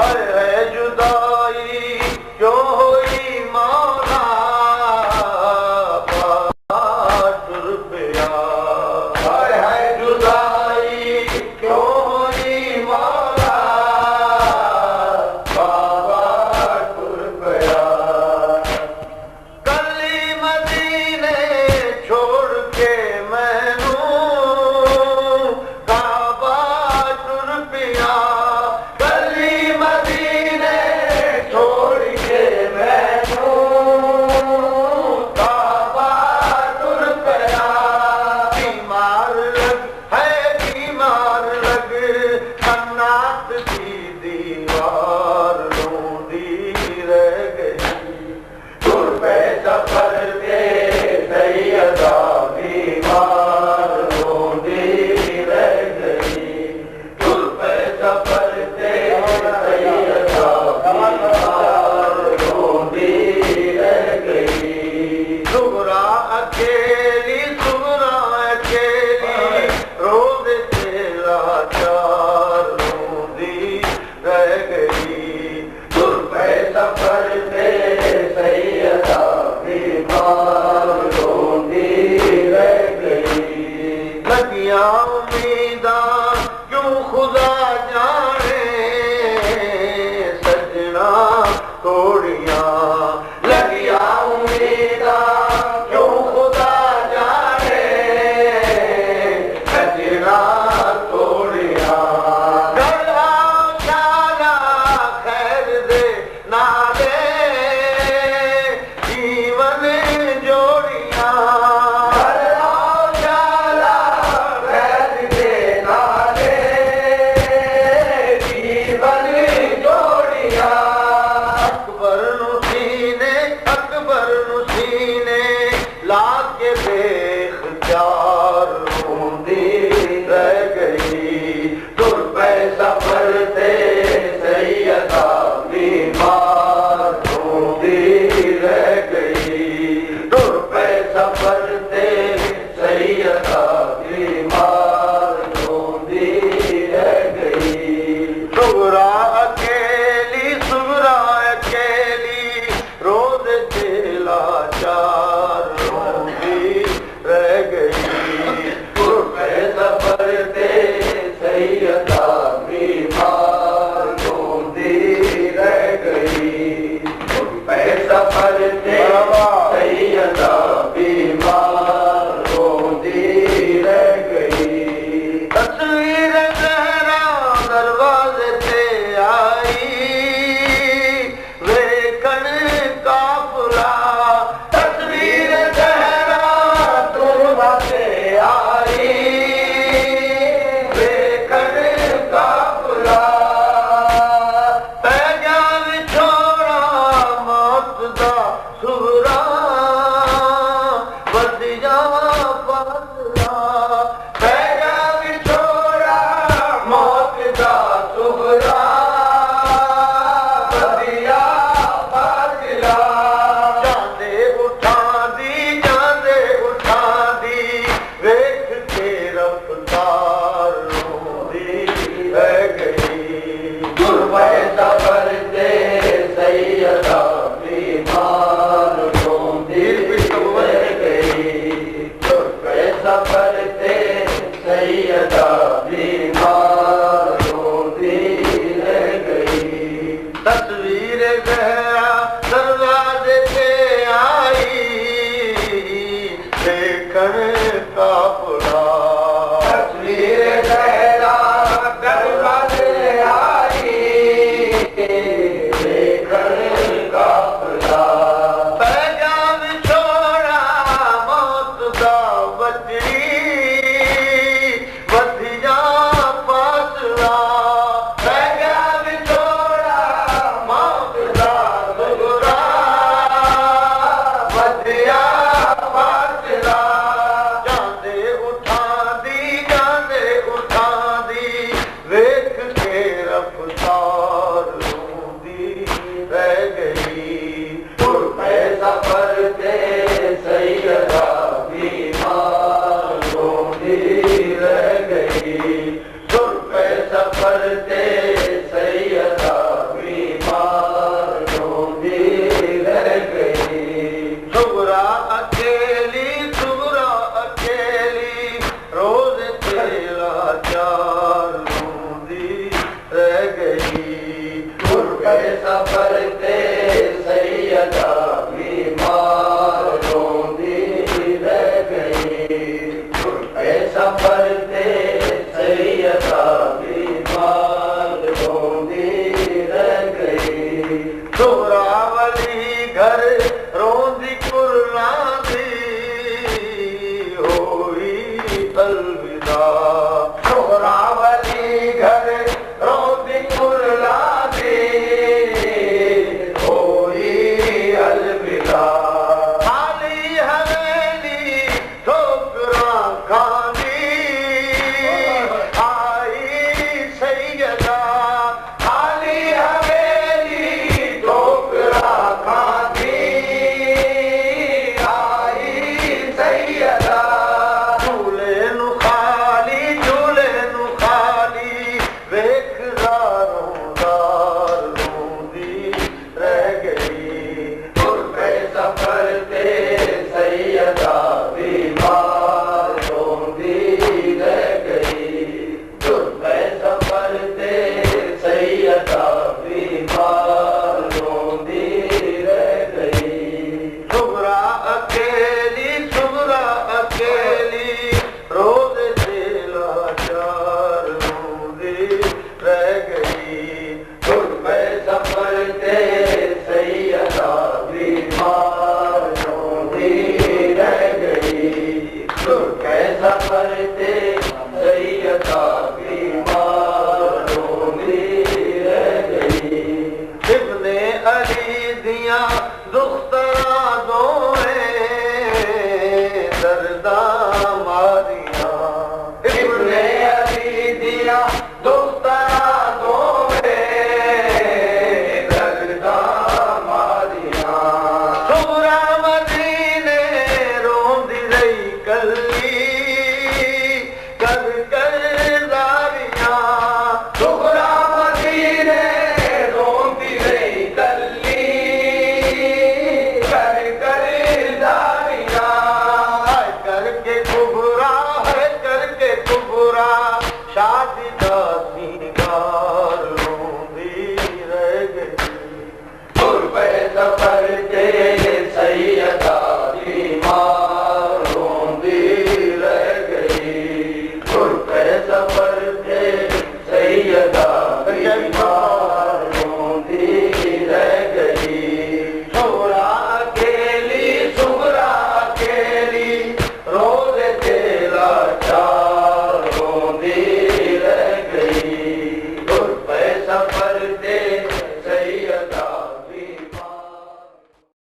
है जुदाई क्यों हुई मौला बाटुर पिया। है जुदाई क्यों हुई मौला बाटुर पिया। कली मदीने छोड़ के मैनू काबा टुर पिया। उम्मीदा क्यों खुदा जाने सजना तोड़िया। लगिया उम्मीदा क्यों खुदा जाने सजना तोड़िया। गला शाला खैर दे नाले जीवन जोड़िया। लाके बेख्तियार रोंदी रह गई। तुर पे सफर थे सैयदा बीमार रोंदी रह गई। तुर पे सफर थे सैयदा बीमार रोंदी रह गई। सुगरा अकेली रोज चेला चार रह गई। सफर थे सैयदा बीमार रोंदी रह गई। सफर थे सैयदा बीमार रोंदी रह गई। तस्वीर ज़हरा दरवाजे पे आई वेकन काफिला। तस्वीर ज़हरा दरवाजे आई वेकन काफिला। पैगाम छोड़ा मौत दा सुहरा वधिया फासला। पैगाम छोड़ा मौत दा सुहरा वधिया फासला। जाने उठा दी वेख के रफ्तार रोंदी रह गई। सफर थे सैयदा बीमार रोंदी रह गई। सफर थे सैयदा बीमार रोंदी रह गई। तस्वीर ज़हरा दरवाजे पे आई देखन काफिला। तस्वीर ज़हरा दरवाजे आई देखन काफिला। पैगाम छोड़ा मौत दा वजरी वधिया फासला। पैगाम छोड़ा मौत दा सुगरा वधिया फासला। जाने उठा दी वेख के रफ्तार रोंदी रह गई। तुर पे सफर थे सैयदा बीमार रोंदी रह गई। तुर पे सफर थे सैयदा सफर ते सैयदा बीमार रोंदी रह गई। तुर सफर ते सैयदा बीमार रोंदी रह गई। सुरावली घर